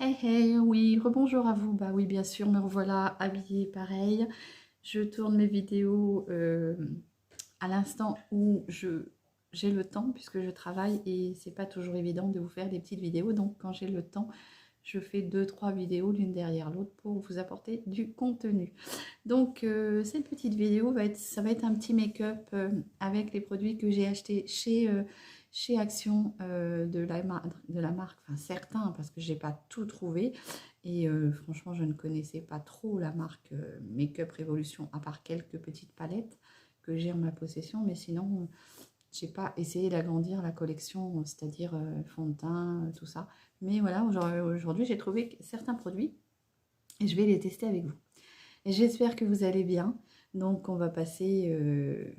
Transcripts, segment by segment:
Hey hey, oui, rebonjour à vous. Bah oui, bien sûr, me revoilà habillée pareil. Je tourne mes vidéos à l'instant où j'ai le temps, puisque je travaille et c'est pas toujours évident de vous faire des petites vidéos. Donc, quand j'ai le temps, je fais deux, trois vidéos l'une derrière l'autre pour vous apporter du contenu. Donc, cette petite vidéo ça va être un petit make-up avec les produits que j'ai achetés chez Action de la marque, enfin certains, parce que j'ai pas tout trouvé. Et franchement, je ne connaissais pas trop la marque Make-up Révolution, à part quelques petites palettes que j'ai en ma possession. Mais sinon, j'ai pas essayé d'agrandir la collection, c'est-à-dire fond de teint, tout ça. Mais voilà, aujourd'hui, j'ai trouvé certains produits et je vais les tester avec vous. Et j'espère que vous allez bien. Donc, on va passer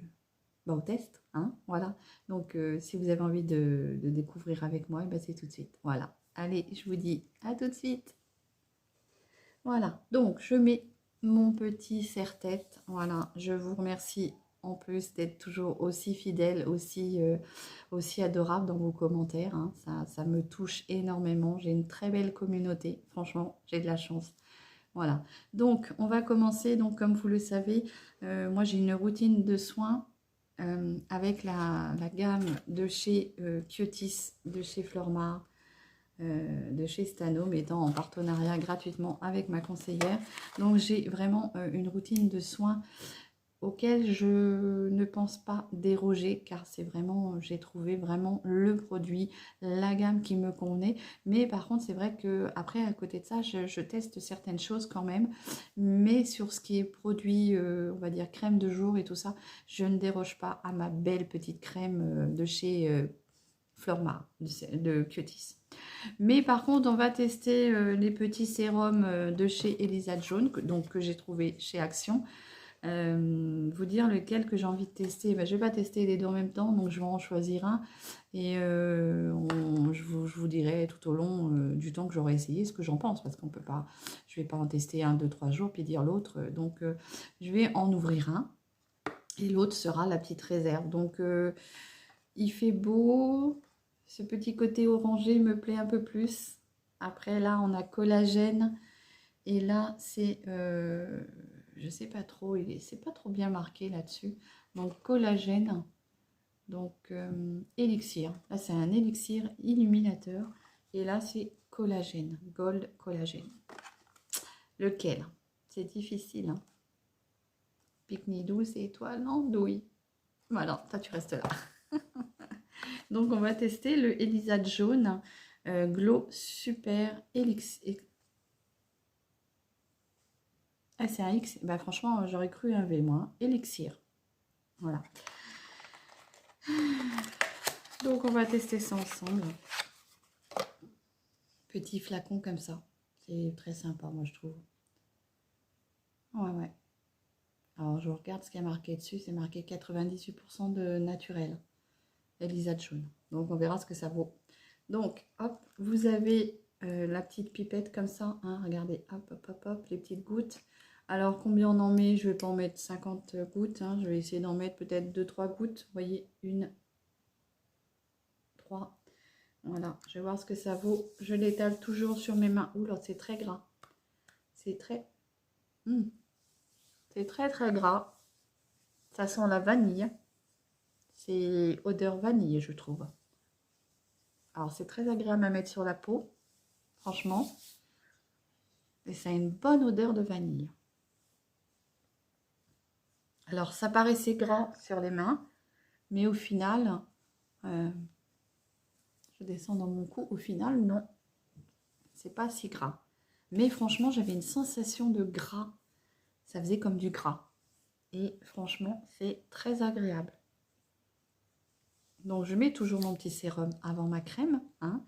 au test. Hein, voilà. Donc, si vous avez envie de découvrir avec moi, c'est tout de suite. Voilà. Allez, je vous dis à tout de suite. Voilà. Donc, je mets mon petit serre-tête. Voilà. Je vous remercie en plus d'être toujours aussi fidèle, aussi adorable dans vos commentaires. Hein. Ça me touche énormément. J'ai une très belle communauté. Franchement, j'ai de la chance. Voilà, donc on va commencer, donc comme vous le savez, moi j'ai une routine de soins avec la gamme de chez Kyotis, de chez Flormar, de chez Stanome, étant en partenariat gratuitement avec ma conseillère. Donc j'ai vraiment une routine de soins auquel je ne pense pas déroger, car c'est vraiment, j'ai trouvé vraiment le produit, la gamme qui me convenait. Mais par contre, c'est vrai que après, à côté de ça, je teste certaines choses quand même. Mais sur ce qui est produit, on va dire crème de jour et tout ça, je ne déroge pas à ma belle petite crème de chez Flormar, de Cutis. Mais par contre, on va tester les petits sérums de chez Elisa Jones, donc que j'ai trouvé chez Action. Vous dire lequel que j'ai envie de tester. Je vais pas tester les deux en même temps, donc je vais en choisir un. Et je vous dirai tout au long du temps que j'aurai essayé ce que j'en pense, parce qu'on peut pas, je vais pas en tester un, deux, trois jours, puis dire l'autre. Donc je vais en ouvrir un, et l'autre sera la petite réserve. Donc il fait beau, ce petit côté orangé me plaît un peu plus. Après là, on a collagène. Et là, c'est, je sais pas trop, c'est pas trop bien marqué là-dessus. Donc collagène, donc élixir. Là, c'est un élixir illuminateur. Et là, c'est collagène, gold collagène. Lequel? C'est difficile. Hein. Pique-ni douce et étoile, non? Douille. Voilà, toi, tu restes là. Donc, on va tester le Elisa jaune Glow Super Elixir. Ah, c'est un X. Bah, franchement, j'aurais cru un V, moi. Elixir. Voilà. Donc, on va tester ça ensemble. Petit flacon comme ça. C'est très sympa, moi, je trouve. Ouais, ouais. Alors, je regarde ce qu'il y a marqué dessus. C'est marqué 98% de naturel. Elisa Jaune. Donc, on verra ce que ça vaut. Donc, hop, vous avez la petite pipette comme ça. Hein, regardez, hop, hop, hop, hop, les petites gouttes. Alors, combien on en met? Je ne vais pas en mettre 50 gouttes. Hein, je vais essayer d'en mettre peut-être 2-3 gouttes. Vous voyez, 1, 3. Voilà, je vais voir ce que ça vaut. Je l'étale toujours sur mes mains. Ouh là, c'est très gras. C'est très... C'est très très gras. Ça sent la vanille. C'est odeur vanille, je trouve. Alors, c'est très agréable à mettre sur la peau. Franchement. Et ça a une bonne odeur de vanille. Alors, ça paraissait gras sur les mains. Mais au final, je descends dans mon cou. Au final, non. C'est pas si gras. Mais franchement, j'avais une sensation de gras. Ça faisait comme du gras. Et franchement, c'est très agréable. Donc, je mets toujours mon petit sérum avant ma crème. Hein.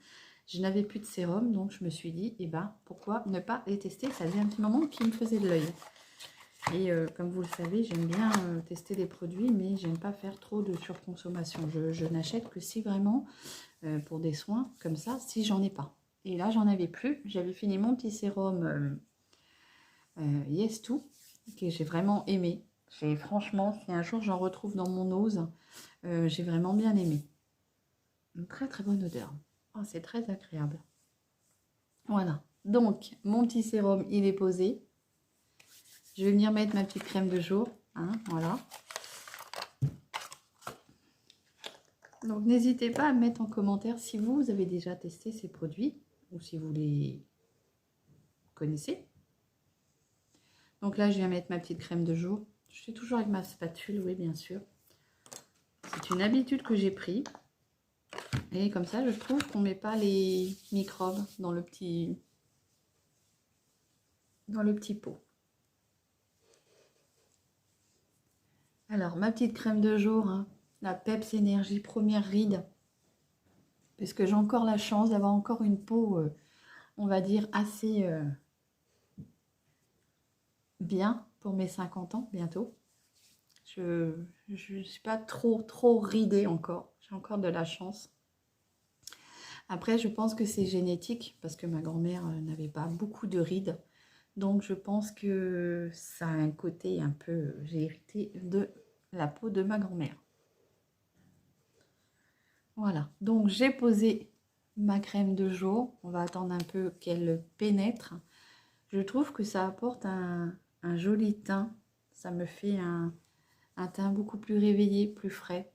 Je n'avais plus de sérum, donc je me suis dit, eh ben, pourquoi ne pas les tester? Ça faisait un petit moment qui me faisait de l'œil. Et comme vous le savez, j'aime bien tester des produits, mais j'aime pas faire trop de surconsommation. Je n'achète que si vraiment, pour des soins comme ça, si j'en ai pas. Et là, j'en avais plus. J'avais fini mon petit sérum Yes2, que j'ai vraiment aimé. Franchement, si un jour j'en retrouve dans mon ose, j'ai vraiment bien aimé. Une très très bonne odeur. Oh, c'est très agréable. Voilà. Donc, mon petit sérum, il est posé. Je vais venir mettre ma petite crème de jour. Hein, voilà. Donc, n'hésitez pas à me mettre en commentaire si vous avez déjà testé ces produits ou si vous les connaissez. Donc là, je viens mettre ma petite crème de jour. Je fais toujours avec ma spatule, oui, bien sûr. C'est une habitude que j'ai pris. Et comme ça, je trouve qu'on ne met pas les microbes dans le petit pot. Alors, ma petite crème de jour, hein, la Peps Énergie première ride. Parce que j'ai encore la chance d'avoir encore une peau, on va dire, assez bien pour mes 50 ans bientôt. Je ne suis pas trop ridée encore. J'ai encore de la chance. Après, je pense que c'est génétique parce que ma grand-mère n'avait pas beaucoup de rides. Donc, je pense que ça a un côté un peu... J'ai hérité de la peau de ma grand-mère. Voilà. Donc, j'ai posé ma crème de jour. On va attendre un peu qu'elle pénètre. Je trouve que ça apporte un joli teint. Ça me fait un teint beaucoup plus réveillé, plus frais.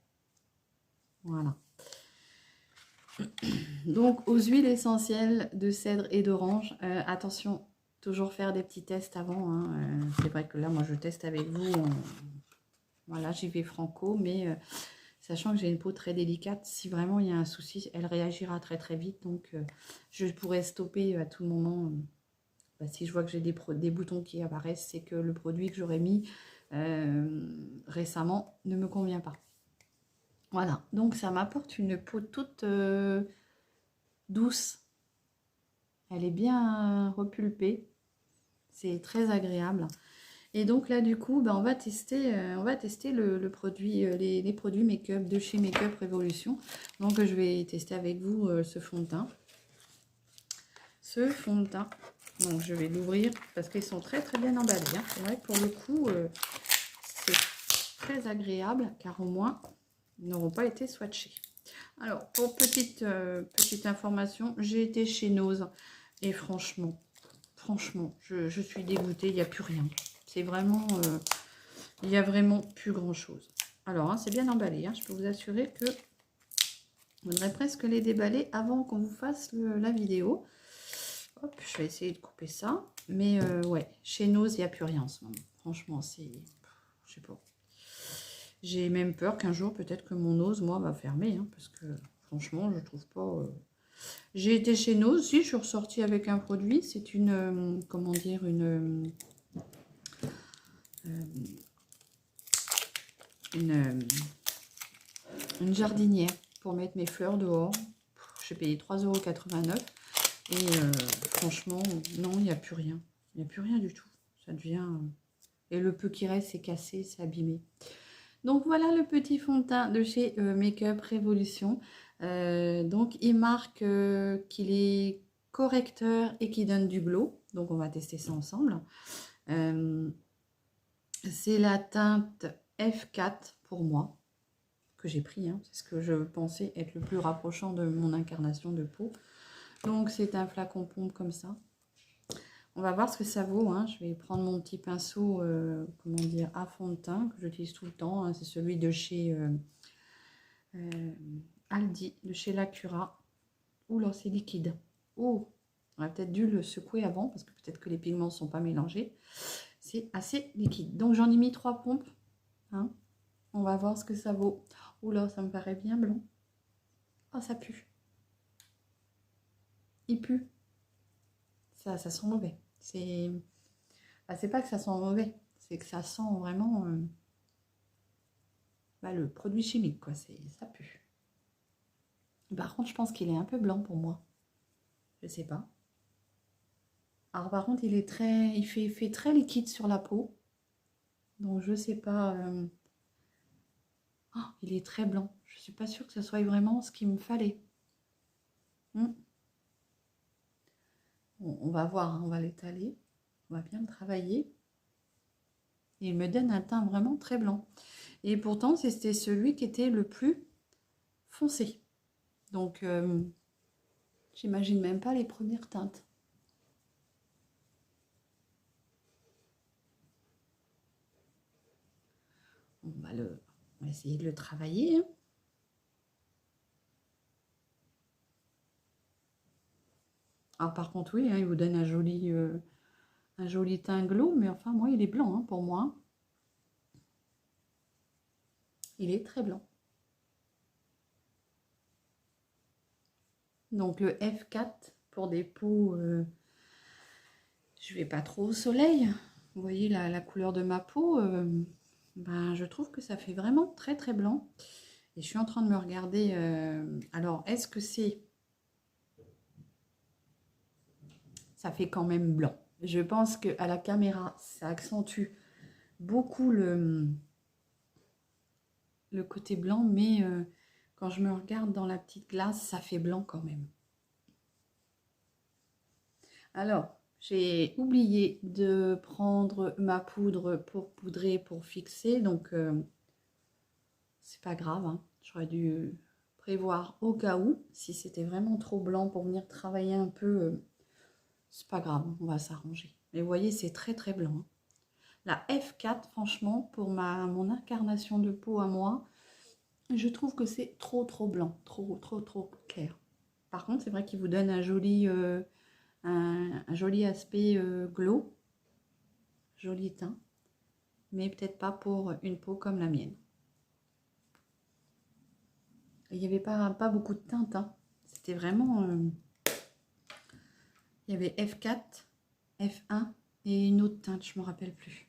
Voilà. Donc, aux huiles essentielles de cèdre et d'orange, attention, toujours faire des petits tests avant. Hein. C'est vrai que là, moi, je teste avec vous. Voilà, j'y vais franco, mais sachant que j'ai une peau très délicate, si vraiment il y a un souci, elle réagira très vite. Donc, je pourrais stopper à tout moment. Si je vois que j'ai des boutons qui apparaissent, c'est que le produit que j'aurais mis récemment ne me convient pas. Voilà, donc ça m'apporte une peau toute douce. Elle est bien repulpée. C'est très agréable. Et donc là, du coup, on va tester le produit, les produits make-up de chez Make Up Révolution. Donc, je vais tester avec vous ce fond de teint. Donc, je vais l'ouvrir parce qu'ils sont très bien emballés. Hein. C'est vrai que pour le coup, c'est très agréable car au moins, ils n'auront pas été swatchés. Alors, pour petite information, j'ai été chez Nose et franchement, je suis dégoûtée, il n'y a plus rien. C'est vraiment, il n'y a vraiment plus grand chose. Alors, hein, c'est bien emballé, hein, je peux vous assurer que je voudrais presque les déballer avant qu'on vous fasse la vidéo. Hop, je vais essayer de couper ça. Mais ouais, chez Nose, il n'y a plus rien en ce moment. Franchement, c'est, je sais pas. J'ai même peur qu'un jour, peut-être que mon Nose, moi, va fermer, hein, parce que franchement, je trouve pas... J'ai été chez Nose, si, je suis ressortie avec un produit. C'est une, comment dire, une jardinière pour mettre mes fleurs dehors. J'ai payé 3,89 €. Et franchement, non, il n'y a plus rien. Il n'y a plus rien du tout. Ça devient... Et le peu qui reste, c'est cassé, c'est abîmé. Donc voilà le petit fond de teint de chez Make Up Révolution. Donc il marque qu'il est correcteur et qu'il donne du glow. Donc on va tester ça ensemble. C'est la teinte F4 pour moi que j'ai pris. Hein. C'est ce que je pensais être le plus rapprochant de mon incarnation de peau. Donc c'est un flacon pompe comme ça. On va voir ce que ça vaut. Hein. Je vais prendre mon petit pinceau, comment dire, à fond de teint que j'utilise tout le temps. Hein. C'est celui de chez Aldi, de chez Lacura. Oula, c'est liquide. Oh, on a peut-être dû le secouer avant parce que peut-être que les pigments ne sont pas mélangés. C'est assez liquide. Donc j'en ai mis 3 pompes. Hein. On va voir ce que ça vaut. Oula, ça me paraît bien blanc. Oh, ça pue. Il pue. Ça sent mauvais. C'est pas que ça sent mauvais, c'est que ça sent vraiment le produit chimique, quoi. Ça pue. Par contre, je pense qu'il est un peu blanc pour moi. Je sais pas. Alors par contre, il fait très liquide sur la peau. Donc je sais pas. Oh, il est très blanc. Je suis pas sûre que ce soit vraiment ce qu'il me fallait. Bon, on va voir, hein, on va l'étaler. On va bien le travailler. Et il me donne un teint vraiment très blanc. Et pourtant, c'était celui qui était le plus foncé. Donc, j'imagine même pas les premières teintes. on va essayer de le travailler. Hein. Alors par contre, oui, hein, il vous donne un joli teint glow, mais enfin, moi, il est blanc hein, pour moi. Il est très blanc. Donc le F4 pour des peaux, je vais pas trop au soleil. Vous voyez la couleur de ma peau, ben, je trouve que ça fait vraiment très très blanc. Et je suis en train de me regarder. Alors, est-ce que c'est... Ça fait quand même blanc. Je pense qu'à la caméra, ça accentue beaucoup le côté blanc, mais quand je me regarde dans la petite glace, ça fait blanc quand même. Alors, j'ai oublié de prendre ma poudre pour poudrer, pour fixer, donc c'est pas grave, hein. J'aurais dû prévoir au cas où, si c'était vraiment trop blanc pour venir travailler un peu, c'est pas grave, on va s'arranger. Mais vous voyez, c'est très très blanc. Hein. La F4, franchement, pour mon incarnation de peau à moi, je trouve que c'est trop trop blanc, trop clair. Par contre, c'est vrai qu'il vous donne un joli aspect glow, joli teint, mais peut-être pas pour une peau comme la mienne. Il n'y avait pas beaucoup de teintes, hein. C'était vraiment... il y avait F4, F1 et une autre teinte, je ne me rappelle plus.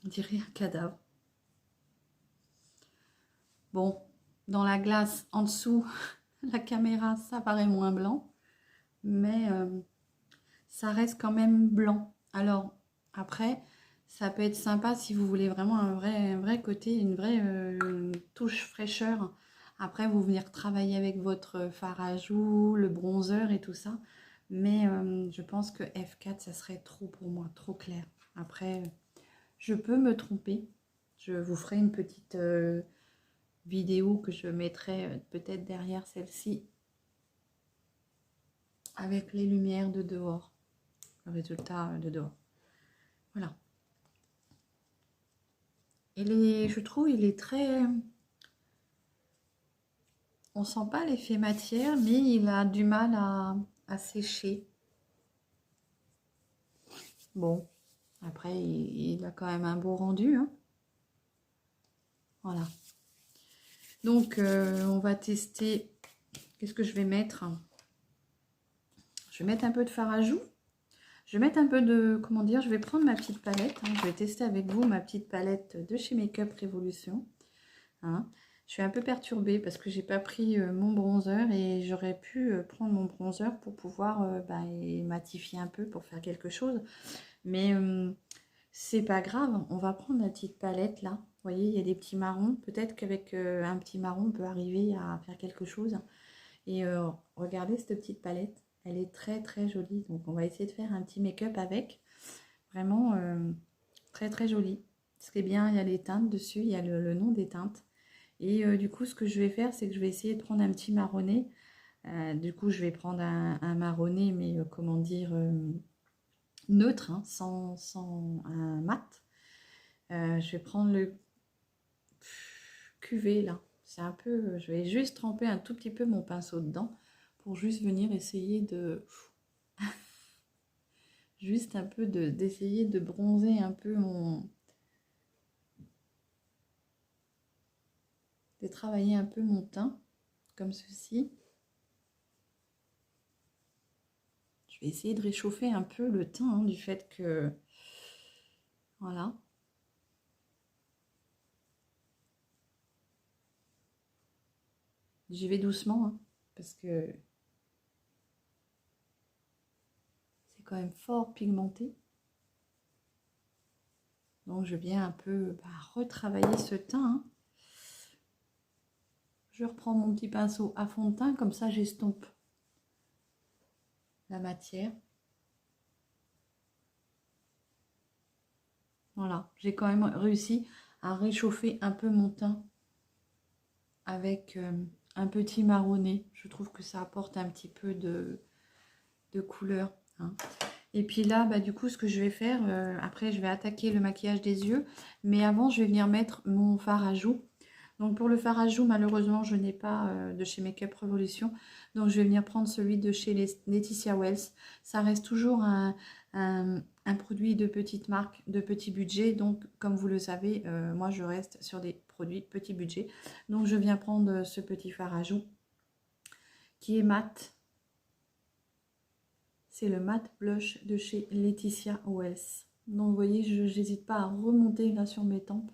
On dirait un cadavre. Bon, dans la glace, en dessous, la caméra, ça paraît moins blanc. Mais ça reste quand même blanc. Alors, après, ça peut être sympa si vous voulez vraiment un vrai côté, une vraie touche fraîcheur. Après, vous venir travailler avec votre fard à joues, le bronzer et tout ça. Mais je pense que F4, ça serait trop pour moi, trop clair. Après, je peux me tromper. Je vous ferai une petite vidéo que je mettrai peut-être derrière celle-ci avec les lumières de dehors, le résultat de dehors. Voilà. Je trouve il est très... On sent pas l'effet matière, mais il a du mal à sécher. Bon, après, il a quand même un beau rendu. Hein. Voilà. Donc, on va tester... Qu'est-ce que je vais mettre? Je vais mettre un peu de fard à joues. Je vais mettre un peu de... Comment dire? Je vais prendre ma petite palette. Hein. Je vais tester avec vous ma petite palette de chez Make Up Révolution. Hein. Je suis un peu perturbée parce que j'ai pas pris mon bronzer et j'aurais pu prendre mon bronzer pour pouvoir matifier un peu pour faire quelque chose. Mais c'est pas grave, on va prendre la petite palette là. Vous voyez, il y a des petits marrons. Peut-être qu'avec un petit marron, on peut arriver à faire quelque chose. Et regardez cette petite palette, elle est très très jolie. Donc on va essayer de faire un petit make-up avec. Vraiment très très jolie. Ce qui est bien, il y a les teintes dessus, il y a le nom des teintes. Et du coup, ce que je vais faire, c'est que je vais essayer de prendre un petit marronné. Du coup, je vais prendre un marronné, mais comment dire, neutre, hein, sans un mat. Je vais prendre le cuvée, là. C'est un peu... Je vais juste tremper un tout petit peu mon pinceau dedans pour juste venir essayer de... juste un peu d'essayer de bronzer un peu mon... de travailler un peu mon teint, comme ceci. Je vais essayer de réchauffer un peu le teint, hein, du fait que... Voilà. J'y vais doucement, hein, parce que c'est quand même fort pigmenté. Donc je viens un peu retravailler ce teint. Hein. Je reprends mon petit pinceau à fond de teint, comme ça j'estompe la matière. Voilà, j'ai quand même réussi à réchauffer un peu mon teint avec un petit marronné. Je trouve que ça apporte un petit peu de couleur. Hein. Et puis là, bah, du coup, ce que je vais faire, après, je vais attaquer le maquillage des yeux. Mais avant, je vais venir mettre mon fard à joues. Donc pour le fard à joues, malheureusement, je n'ai pas de chez Make Up Revolution. Donc je vais venir prendre celui de chez Laetitia Wells. Ça reste toujours un produit de petite marque, de petit budget. Donc comme vous le savez, moi je reste sur des produits petit budget. Donc je viens prendre ce petit fard à joues qui est mat. C'est le Matte Blush de chez Laetitia Wells. Donc vous voyez, je n'hésite pas à remonter là sur mes tempes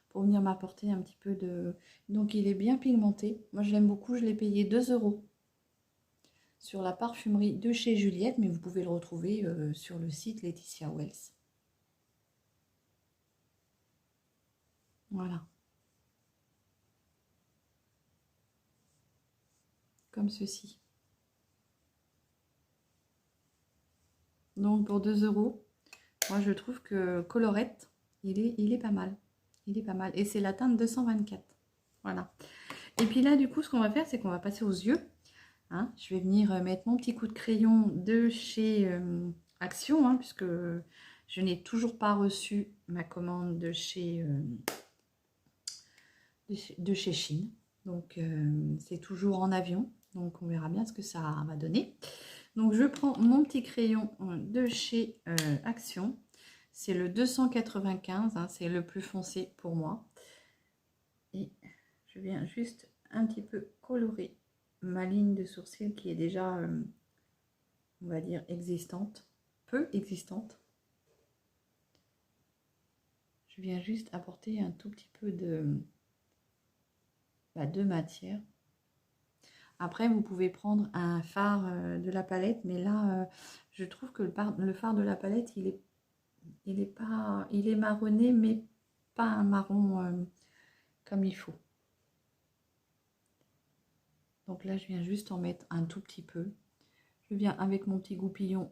pour venir m'apporter un petit peu de... Donc il est bien pigmenté. Moi je l'aime beaucoup, je l'ai payé 2 € sur la parfumerie de chez Juliette, mais vous pouvez le retrouver sur le site Laetitia Wells. Voilà. Comme ceci. Donc pour 2 €, moi je trouve que Colorette, il est pas mal. Il est pas mal. Et c'est la teinte 224. Voilà. Et puis là, du coup, ce qu'on va faire, c'est qu'on va passer aux yeux. Hein, je vais venir mettre mon petit coup de crayon de chez Action, hein, puisque je n'ai toujours pas reçu ma commande de chez Chine. Donc, c'est toujours en avion. Donc, on verra bien ce que ça va donner. Donc, je prends mon petit crayon de chez Action. C'est le 295, hein, c'est le plus foncé pour moi. Et je viens juste un petit peu colorer ma ligne de sourcil qui est déjà, on va dire, existante, peu existante. Je viens juste apporter un tout petit peu de matière. Après, vous pouvez prendre un fard de la palette, mais là, je trouve que le fard de la palette, il est marronné, mais pas un marron comme il faut. Donc là, je viens juste en mettre un tout petit peu. Je viens avec mon petit goupillon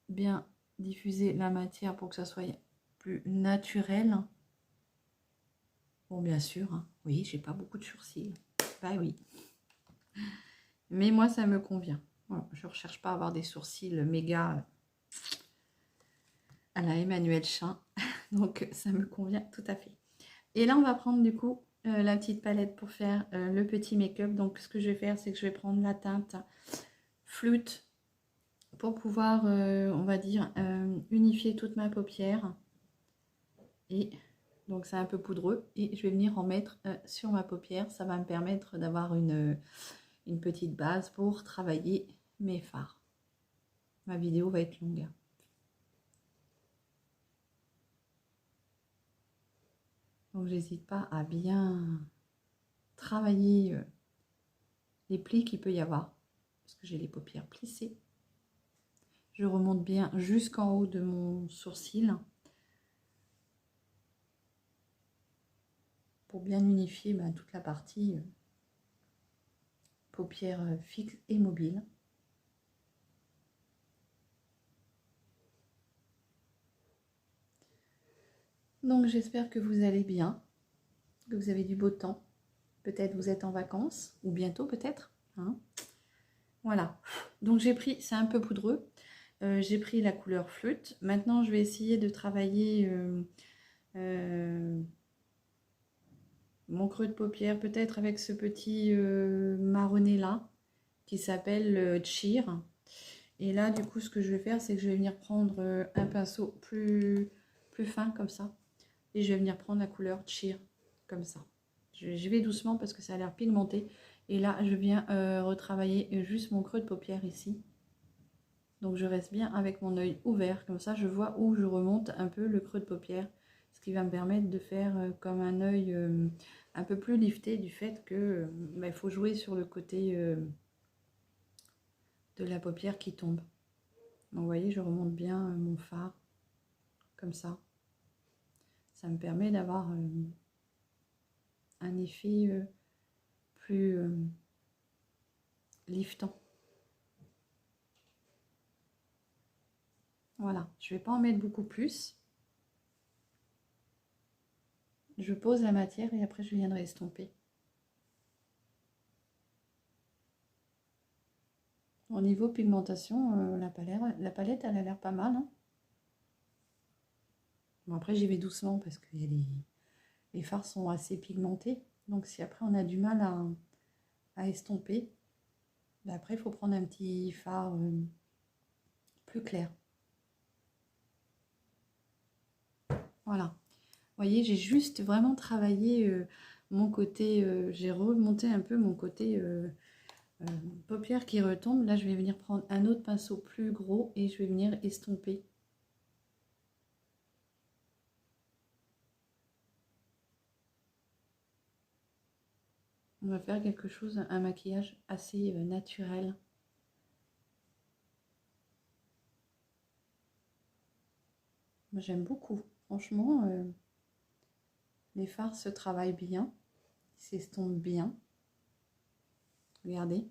bien diffuser la matière pour que ça soit plus naturel. Bon, bien sûr, hein. Oui, j'ai pas beaucoup de sourcils. Bah oui. Mais moi, ça me convient. Voilà, je ne recherche pas à avoir des sourcils méga à la Emmanuel Chin. Donc, ça me convient tout à fait. Et là, on va prendre du coup la petite palette pour faire le petit make-up. Donc, ce que je vais faire, c'est que je vais prendre la teinte Flûte pour pouvoir, on va dire, unifier toute ma paupière. Et donc, c'est un peu poudreux. Et je vais venir en mettre sur ma paupière. Ça va me permettre d'avoir une petite base pour travailler mes fards. Ma vidéo va être longue. Donc, j'hésite pas à bien travailler les plis qu'il peut y avoir. Parce que j'ai les paupières plissées. Je remonte bien jusqu'en haut de mon sourcil. Pour bien unifier toute la partie paupières fixes et mobiles. Donc j'espère que vous allez bien, que vous avez du beau temps. Peut-être vous êtes en vacances, ou bientôt peut-être. Hein. Voilà. Donc j'ai pris, c'est un peu poudreux, j'ai pris la couleur flûte. Maintenant je vais essayer de travailler mon creux de paupière, peut-être avec ce petit marronné là, qui s'appelle Cheer. Et là, du coup, ce que je vais faire, c'est que je vais venir prendre un pinceau plus fin, comme ça. Et je vais venir prendre la couleur Cheer, comme ça. Je vais doucement parce que ça a l'air pigmenté. Et là, je viens retravailler juste mon creux de paupière ici. Donc, je reste bien avec mon œil ouvert. Comme ça, je vois où je remonte un peu le creux de paupière. Ce qui va me permettre de faire comme un œil un peu plus lifté du fait que il faut jouer sur le côté de la paupière qui tombe. Donc, vous voyez, je remonte bien mon fard. Comme ça. Ça me permet d'avoir un effet plus liftant. Voilà, je ne vais pas en mettre beaucoup plus. Je pose la matière et après je viendrai estomper. Au niveau pigmentation, la palette, elle a l'air pas mal, hein. Bon, après, j'y vais doucement parce que les fards sont assez pigmentés. Donc, si après, on a du mal à estomper, ben après, il faut prendre un petit fard plus clair. Voilà. Vous voyez, j'ai juste vraiment travaillé mon côté, j'ai remonté un peu mon côté paupière qui retombe. Là, je vais venir prendre un autre pinceau plus gros et je vais venir estomper. On va faire quelque chose, un maquillage assez naturel. Moi, j'aime beaucoup. Franchement, les fards se travaillent bien, s'estompent bien. Regardez,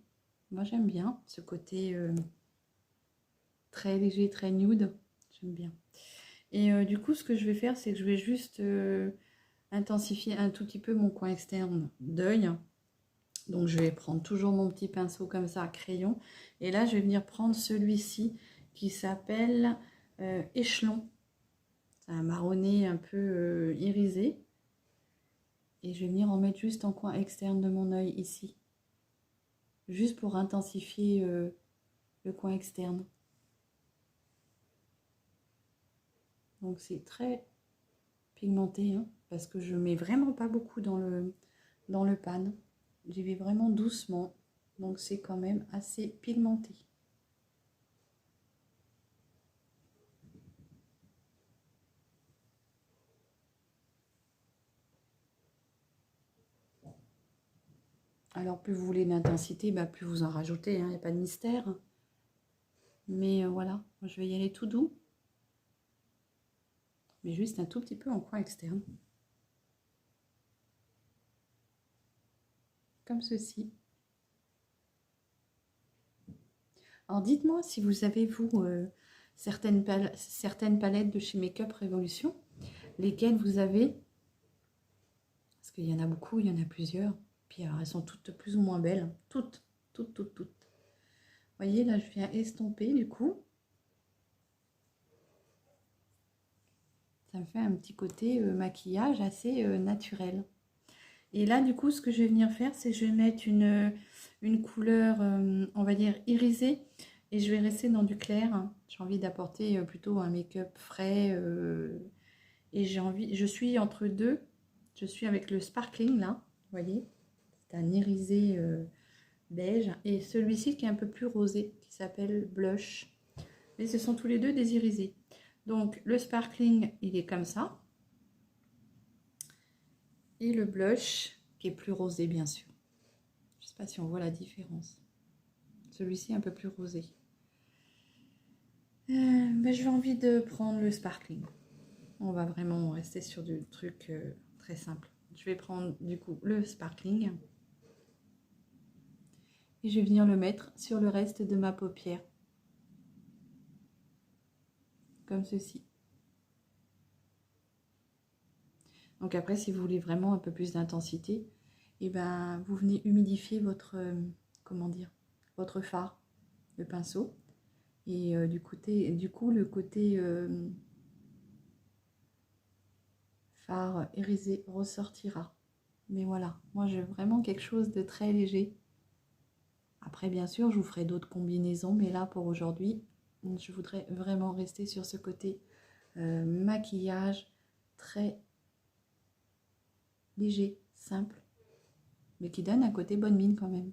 moi j'aime bien ce côté très léger, très nude. J'aime bien. Et du coup, ce que je vais faire, c'est que je vais juste intensifier un tout petit peu mon coin externe d'œil. Donc, je vais prendre toujours mon petit pinceau comme ça, à crayon. Et là, je vais venir prendre celui-ci qui s'appelle Échelon. C'est un marronné un peu irisé. Et je vais venir en mettre juste en coin externe de mon œil ici. Juste pour intensifier le coin externe. Donc c'est très pigmenté, hein, parce que je mets vraiment pas beaucoup dans le pan. J'y vais vraiment doucement. Donc c'est quand même assez pigmenté. Alors plus vous voulez d'intensité, bah, plus vous en rajoutez, il n'y a pas de mystère. Mais voilà, moi, je vais y aller tout doux. Mais juste un tout petit peu en coin externe. Comme ceci. Alors dites-moi si vous avez, vous, certaines palettes de chez Make Up Révolution, lesquelles vous avez. Parce qu'il y en a beaucoup, il y en a plusieurs. Puis alors, elles sont toutes plus ou moins belles. Toutes. Vous voyez, là, je viens estomper du coup. Ça me fait un petit côté maquillage assez naturel. Et là, du coup, ce que je vais venir faire, c'est que je vais mettre une couleur, on va dire, irisée. Et je vais rester dans du clair. J'ai envie d'apporter plutôt un make-up frais. Et je suis entre deux. Je suis avec le sparkling, là. Vous voyez, c'est un irisé beige. Et celui-ci qui est un peu plus rosé, qui s'appelle Blush. Mais ce sont tous les deux des irisés. Donc, le sparkling, il est comme ça. Et le blush, qui est plus rosé, bien sûr. Je ne sais pas si on voit la différence. Celui-ci un peu plus rosé. J'ai envie de prendre le sparkling. On va vraiment rester sur du truc très simple. Je vais prendre du coup le sparkling. Et je vais venir le mettre sur le reste de ma paupière. Comme ceci. Donc après, si vous voulez vraiment un peu plus d'intensité, et ben, vous venez humidifier votre, comment dire, votre fard, le pinceau. Et du coup, le côté fard irisé ressortira. Mais voilà, moi j'ai vraiment quelque chose de très léger. Après, bien sûr, je vous ferai d'autres combinaisons, mais là, pour aujourd'hui, je voudrais vraiment rester sur ce côté maquillage très léger, simple, mais qui donne un côté bonne mine quand même.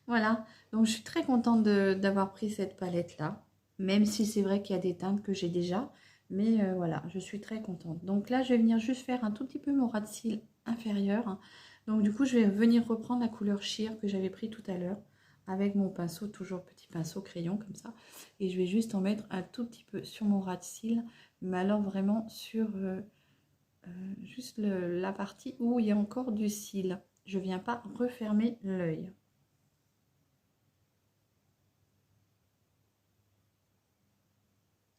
Voilà, donc je suis très contente d'avoir pris cette palette-là, même si c'est vrai qu'il y a des teintes que j'ai déjà, mais voilà, je suis très contente. Donc là, je vais venir juste faire un tout petit peu mon ras de cils inférieur. Donc du coup, je vais venir reprendre la couleur Sheer que j'avais pris tout à l'heure, avec mon pinceau, toujours petit pinceau crayon comme ça. Et je vais juste en mettre un tout petit peu sur mon ras de cils, mais alors vraiment sur juste la partie où il y a encore du cil. Je ne viens pas refermer l'œil.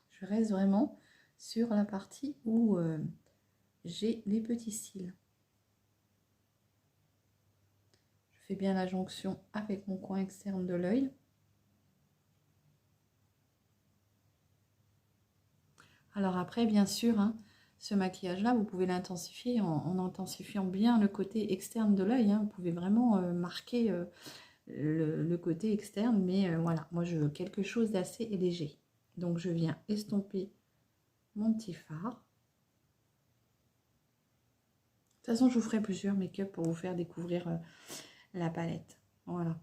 Je reste vraiment sur la partie où j'ai les petits cils. Je fais bien la jonction avec mon coin externe de l'œil. Alors après, bien sûr, hein, ce maquillage-là, vous pouvez l'intensifier en intensifiant bien le côté externe de l'œil. Hein. Vous pouvez vraiment marquer le côté externe, mais voilà, moi je veux quelque chose d'assez léger. Donc je viens estomper mon petit fard. De toute façon, je vous ferai plusieurs make-up pour vous faire découvrir la palette. Voilà.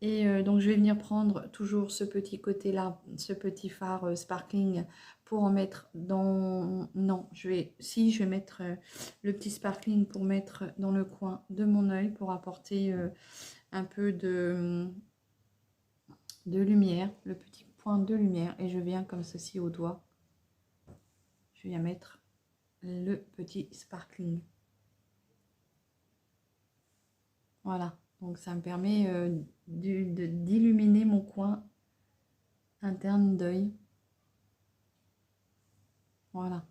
Et donc je vais venir prendre toujours ce petit côté là, ce petit fard sparkling pour en mettre dans... Non, je vais mettre le petit sparkling pour mettre dans le coin de mon œil pour apporter un peu de lumière, le petit point de lumière. Et je viens comme ceci au doigt, je viens mettre le petit sparkling. Voilà. Donc ça me permet d'illuminer mon coin interne d'œil. Voilà.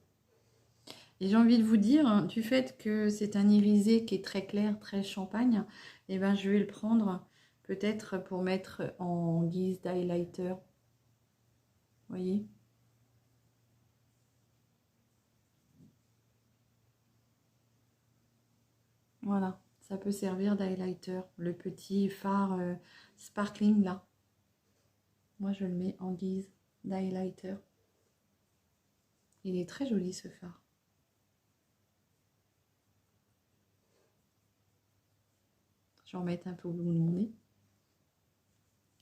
Et j'ai envie de vous dire, hein, du fait que c'est un irisé qui est très clair, très champagne, et ben je vais le prendre peut-être pour mettre en guise d'highlighter. Vous voyez? Voilà. Ça peut servir d'highlighter. Le petit fard sparkling là. Moi, je le mets en guise d'highlighter. Il est très joli ce fard. Je vais en mettre un peu au bout de mon nez.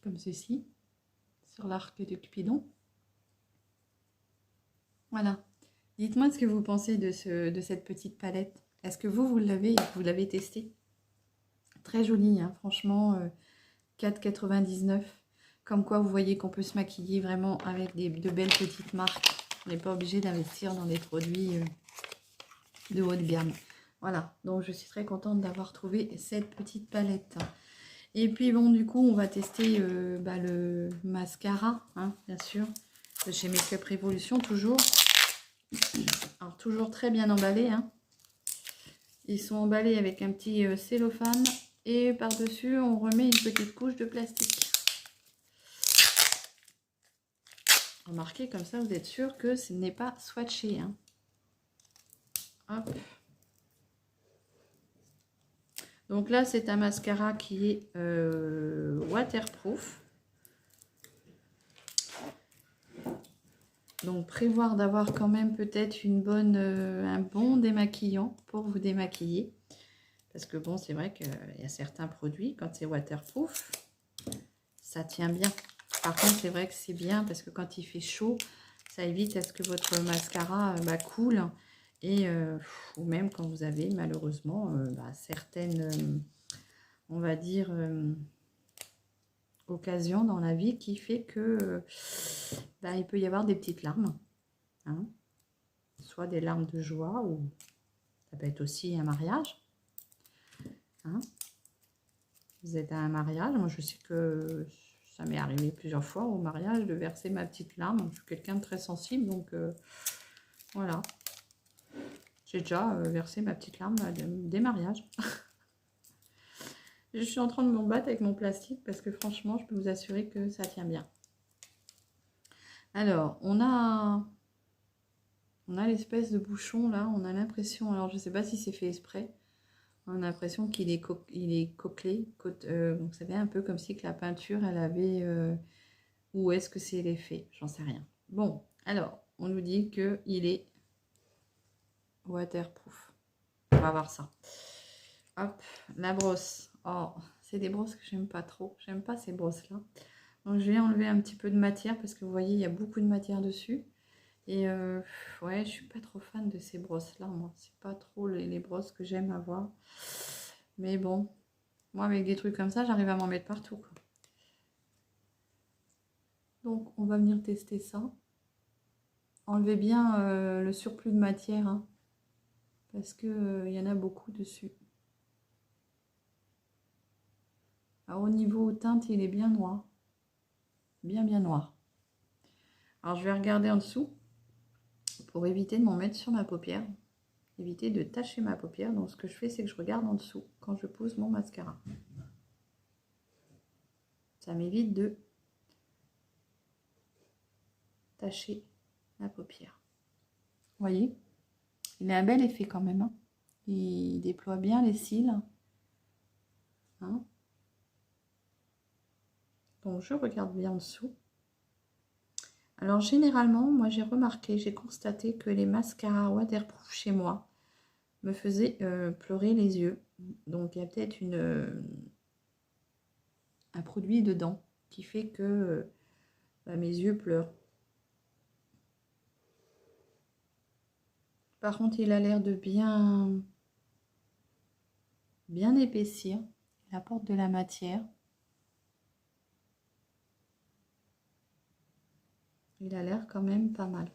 Comme ceci. Sur l'arc de Cupidon. Voilà. Dites-moi ce que vous pensez de cette petite palette. Est-ce que vous l'avez testé? Très joli, hein, franchement, 4,99 €. Comme quoi, vous voyez qu'on peut se maquiller vraiment avec de belles petites marques. On n'est pas obligé d'investir dans des produits de haut de gamme. Voilà, donc je suis très contente d'avoir trouvé cette petite palette. Et puis bon, du coup, on va tester le mascara, hein, bien sûr, de chez Make Up Revolution, toujours. Alors, toujours très bien emballé, hein. Ils sont emballés avec un petit cellophane. Et par-dessus, on remet une petite couche de plastique. Remarquez, comme ça, vous êtes sûr que ce n'est pas swatché, hein. Hop. Donc là, c'est un mascara qui est waterproof. Donc prévoir d'avoir quand même peut-être un bon démaquillant pour vous démaquiller. Parce que bon, c'est vrai qu'il y a certains produits, quand c'est waterproof, ça tient bien. Par contre, c'est vrai que c'est bien parce que quand il fait chaud, ça évite à ce que votre mascara coule. Et ou même quand vous avez malheureusement certaines, on va dire, occasions dans la vie qui fait que il peut y avoir des petites larmes. Hein. Soit des larmes de joie ou ça peut être aussi un mariage. Hein. Vous êtes à un mariage, moi je sais que ça m'est arrivé plusieurs fois au mariage de verser ma petite larme. Je suis quelqu'un de très sensible, donc voilà. J'ai déjà versé ma petite larme des mariages. Je suis en train de me battre avec mon plastique parce que franchement, je peux vous assurer que ça tient bien. Alors, on a l'espèce de bouchon là, on a l'impression, alors je ne sais pas si c'est fait exprès, on a l'impression qu'il est coquelé, vous savez, un peu comme si que la peinture, elle avait, où est-ce que c'est l'effet, j'en sais rien. Bon, alors, on nous dit qu'il est waterproof. On va voir ça. Hop, la brosse. Oh, c'est des brosses que j'aime pas trop. J'aime pas ces brosses-là. Donc, je vais enlever un petit peu de matière parce que vous voyez, il y a beaucoup de matière dessus. Et ouais, je suis pas trop fan de ces brosses-là, moi. C'est pas trop les brosses que j'aime avoir. Mais bon, moi, avec des trucs comme ça, j'arrive à m'en mettre partout, quoi. Donc, on va venir tester ça. Enlevez bien le surplus de matière, hein, parce que y en a beaucoup dessus. Alors, au niveau teinte, il est bien noir. Bien noir. Alors, je vais regarder en dessous pour éviter de m'en mettre sur ma paupière. Éviter de tacher ma paupière. Donc, ce que je fais, c'est que je regarde en dessous quand je pose mon mascara. Ça m'évite de tacher la paupière. Vous voyez, il a un bel effet quand même. Hein. Il déploie bien les cils. Hein. Donc je regarde bien en dessous. Alors généralement, moi j'ai remarqué, j'ai constaté que les mascaras waterproof chez moi me faisaient pleurer les yeux. Donc il y a peut-être un produit dedans qui fait que mes yeux pleurent. Par contre, il a l'air de bien épaissir. Il apporte de la matière. Il a l'air quand même pas mal.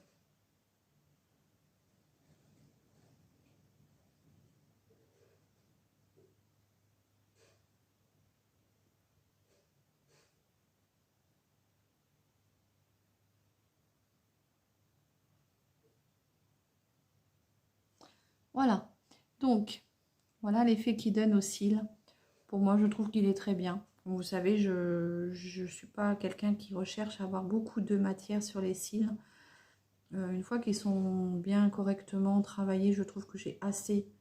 Voilà. Donc, voilà l'effet qu'il donne aux cils. Pour moi, je trouve qu'il est très bien. Comme vous savez, je ne suis pas quelqu'un qui recherche à avoir beaucoup de matière sur les cils. Une fois qu'ils sont bien correctement travaillés, je trouve que j'ai assez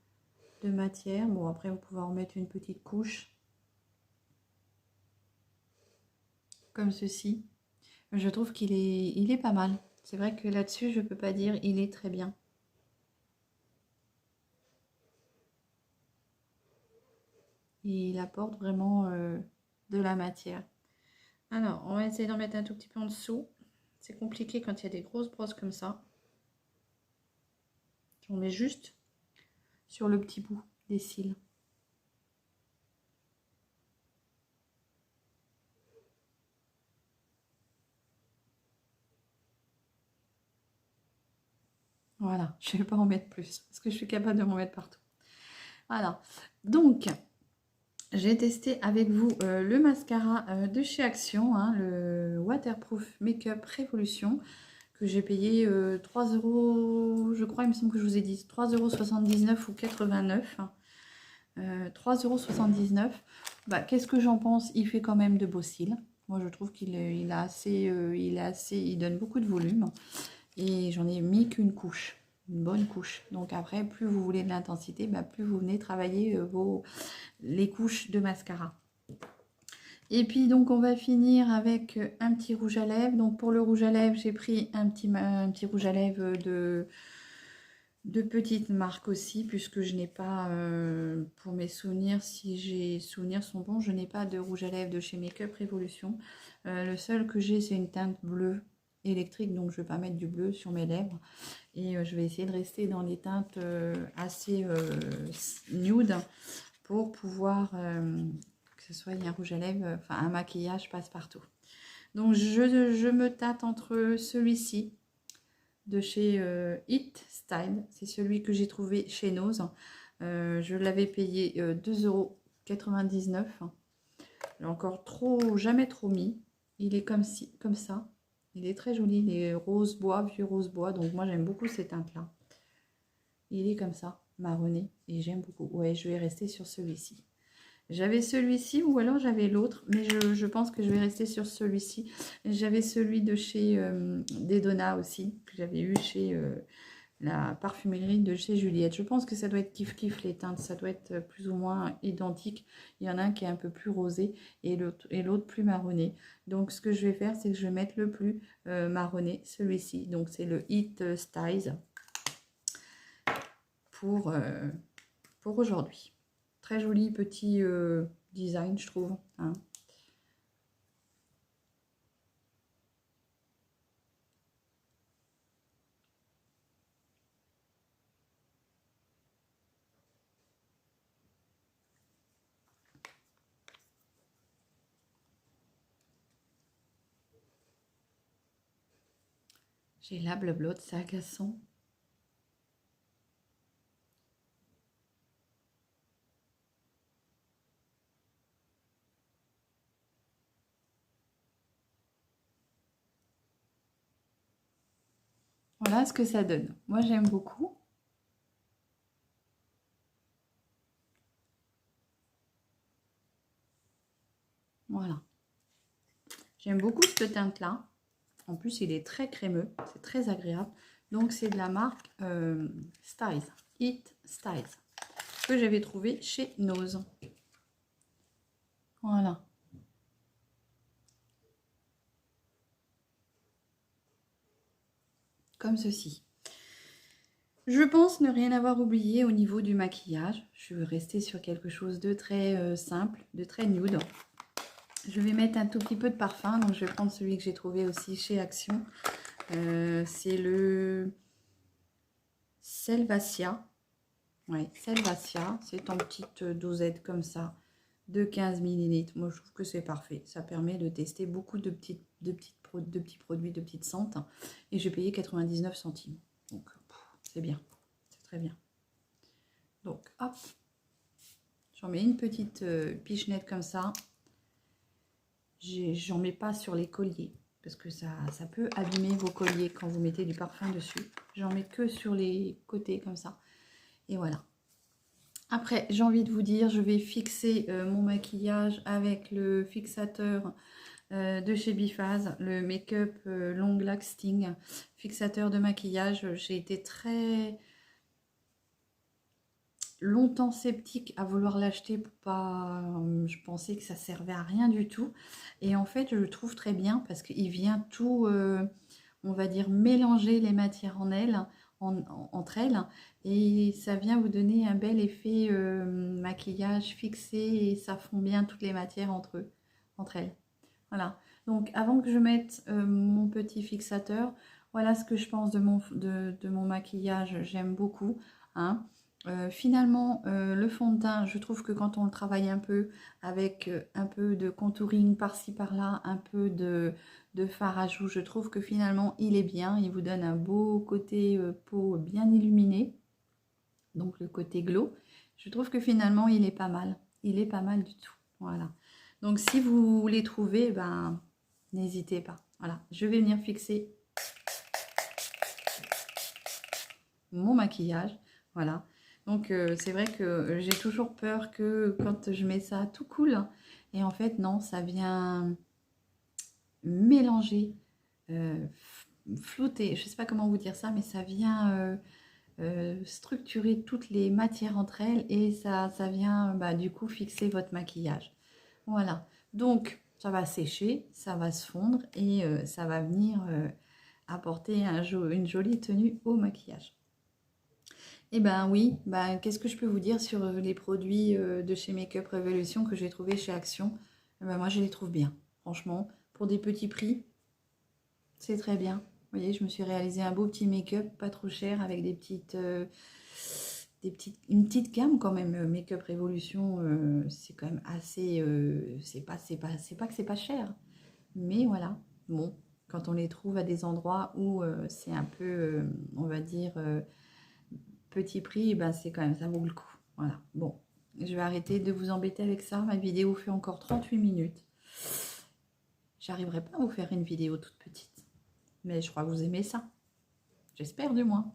de matière. Bon, après, vous pouvez en mettre une petite couche. Comme ceci. Je trouve il est pas mal. C'est vrai que là-dessus, je peux pas dire il est très bien. Il apporte vraiment de la matière. Alors, on va essayer d'en mettre un tout petit peu en dessous. C'est compliqué quand il y a des grosses brosses comme ça. On met juste sur le petit bout des cils. Voilà, je ne vais pas en mettre plus parce que je suis capable de m'en mettre partout. Voilà, donc j'ai testé avec vous le mascara de chez Action, hein, le Waterproof Makeup Révolution, que j'ai payé 3 €, je crois, il me semble que je vous ai dit 3,79 € ou 89. 3,79 €. Bah, qu'est-ce que j'en pense? Il fait quand même de beaux cils. Moi, je trouve il a assez, il donne beaucoup de volume. Et j'en ai mis qu'une couche, une bonne couche. Donc après, plus vous voulez de l'intensité, bah, plus vous venez travailler les couches de mascara. Et puis donc on va finir avec un petit rouge à lèvres. Donc pour le rouge à lèvres, j'ai pris un petit rouge à lèvres de petite marque aussi, puisque je n'ai pas, pour mes souvenirs, si j'ai souvenirs sont bons, je n'ai pas de rouge à lèvres de chez Makeup Révolution. Le seul que j'ai, c'est une teinte bleue électrique, donc je ne vais pas mettre du bleu sur mes lèvres. Et je vais essayer de rester dans les teintes assez nude pour pouvoir que ce soit un rouge à lèvres, enfin un maquillage passe-partout. Donc je me tâte entre celui-ci de chez It Style, c'est celui que j'ai trouvé chez Nose. Je l'avais payé 2,99 €. Encore jamais trop mis. Il est comme ça. Il est très joli, il est rose bois, vieux rose bois. Donc moi j'aime beaucoup ces teintes-là. Il est comme ça, marronné, et j'aime beaucoup. Ouais, je vais rester sur celui-ci. J'avais celui-ci ou alors j'avais l'autre, mais je pense que je vais rester sur celui-ci. J'avais celui de chez Dedona aussi, que j'avais eu chez la parfumerie de chez Juliette. Je pense que ça doit être kiff-kiff les teintes, ça doit être plus ou moins identique. Il y en a un qui est un peu plus rosé et l'autre plus marronné. Donc ce que je vais faire, c'est que je vais mettre le plus marronné, celui-ci. Donc c'est le It Styles pour aujourd'hui. Très joli petit design, je trouve. Hein. J'ai la blablotte, c'est agaçant. Voilà ce que ça donne. Moi, j'aime beaucoup. Voilà. J'aime beaucoup cette teinte-là. En plus, il est très crémeux. C'est très agréable. Donc, c'est de la marque Styles. It Styles. Que j'avais trouvé chez Nose. Voilà. Comme ceci. Je pense ne rien avoir oublié au niveau du maquillage. Je vais rester sur quelque chose de très simple, de très nude. Je vais mettre un tout petit peu de parfum. Donc, je vais prendre celui que j'ai trouvé aussi chez Action. C'est le Selvacia. Oui, Selvacia. C'est en petite dosette comme ça, de 15 ml. Moi, je trouve que c'est parfait. Ça permet de tester beaucoup de petits produits, de petites sentes. Et j'ai payé 99 centimes. Donc, c'est bien. C'est très bien. Donc, hop. J'en mets une petite pichenette comme ça. J'en mets pas sur les colliers. Parce que ça peut abîmer vos colliers quand vous mettez du parfum dessus. J'en mets que sur les côtés comme ça. Et voilà. Après, j'ai envie de vous dire, je vais fixer mon maquillage avec le fixateur de chez Biphase, le Make-up Long Lasting fixateur de maquillage. J'ai été très longtemps sceptique à vouloir l'acheter pour pas... je pensais que ça servait à rien du tout. Et en fait, je le trouve très bien parce qu'il vient tout, on va dire, mélanger les matières entre elles. Et ça vient vous donner un bel effet maquillage fixé et ça fond bien toutes les matières entre elles. Voilà. Donc, avant que je mette mon petit fixateur, voilà ce que je pense de mon maquillage. J'aime beaucoup. Hein. Finalement, le fond de teint, je trouve que quand on le travaille un peu avec un peu de contouring par-ci par-là, un peu de fard à joues, je trouve que finalement il est bien. Il vous donne un beau côté peau bien illuminé, donc le côté glow. Je trouve que finalement il est pas mal. Il est pas mal du tout. Voilà. Donc si vous les trouvez, ben n'hésitez pas. Voilà, je vais venir fixer mon maquillage. Voilà. Donc, c'est vrai que j'ai toujours peur que quand je mets ça tout cool, et en fait, non, ça vient mélanger, flouter, je ne sais pas comment vous dire ça, mais ça vient structurer toutes les matières entre elles et ça vient bah, du coup fixer votre maquillage. Voilà. Donc, ça va sécher, ça va se fondre et ça va venir apporter une jolie tenue au maquillage. Eh ben oui, ben, qu'est-ce que je peux vous dire sur les produits de chez Make-up Revolution que j'ai trouvé chez Action? Eh ben, moi, je les trouve bien. Franchement, pour des petits prix, c'est très bien. Vous voyez, je me suis réalisé un beau petit make-up, pas trop cher, avec une petite gamme quand même. Make-up Revolution, c'est quand même assez... c'est pas que c'est pas cher. Mais voilà, bon, quand on les trouve à des endroits où c'est un peu, on va dire... petit prix, ben c'est quand même, ça vaut le coup. Voilà, bon, je vais arrêter de vous embêter avec ça. Ma vidéo fait encore 38 minutes. J'arriverai pas à vous faire une vidéo toute petite. Mais je crois que vous aimez ça. J'espère du moins.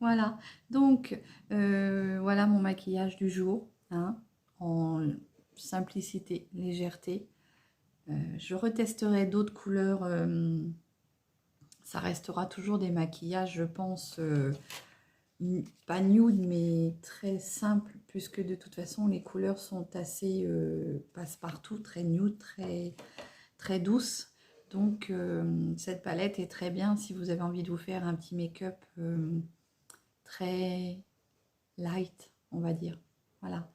Voilà, donc voilà mon maquillage du jour. Hein, en simplicité, légèreté. Je retesterai d'autres couleurs. Ça restera toujours des maquillages, je pense... pas nude mais très simple puisque de toute façon les couleurs sont assez passe-partout, très nude, très douces. Donc cette palette est très bien si vous avez envie de vous faire un petit make-up très light, on va dire. Voilà.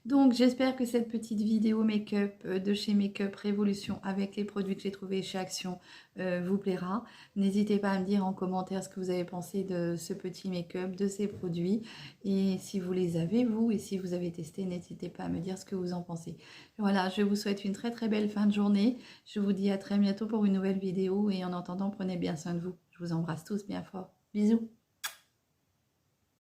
Donc j'espère que cette petite vidéo make-up de chez Make-up Revolution avec les produits que j'ai trouvés chez Action vous plaira. N'hésitez pas à me dire en commentaire ce que vous avez pensé de ce petit make-up, de ces produits. Et si vous les avez, vous, et si vous avez testé, n'hésitez pas à me dire ce que vous en pensez. Voilà, je vous souhaite une très très belle fin de journée. Je vous dis à très bientôt pour une nouvelle vidéo. Et en attendant, prenez bien soin de vous. Je vous embrasse tous bien fort. Bisous.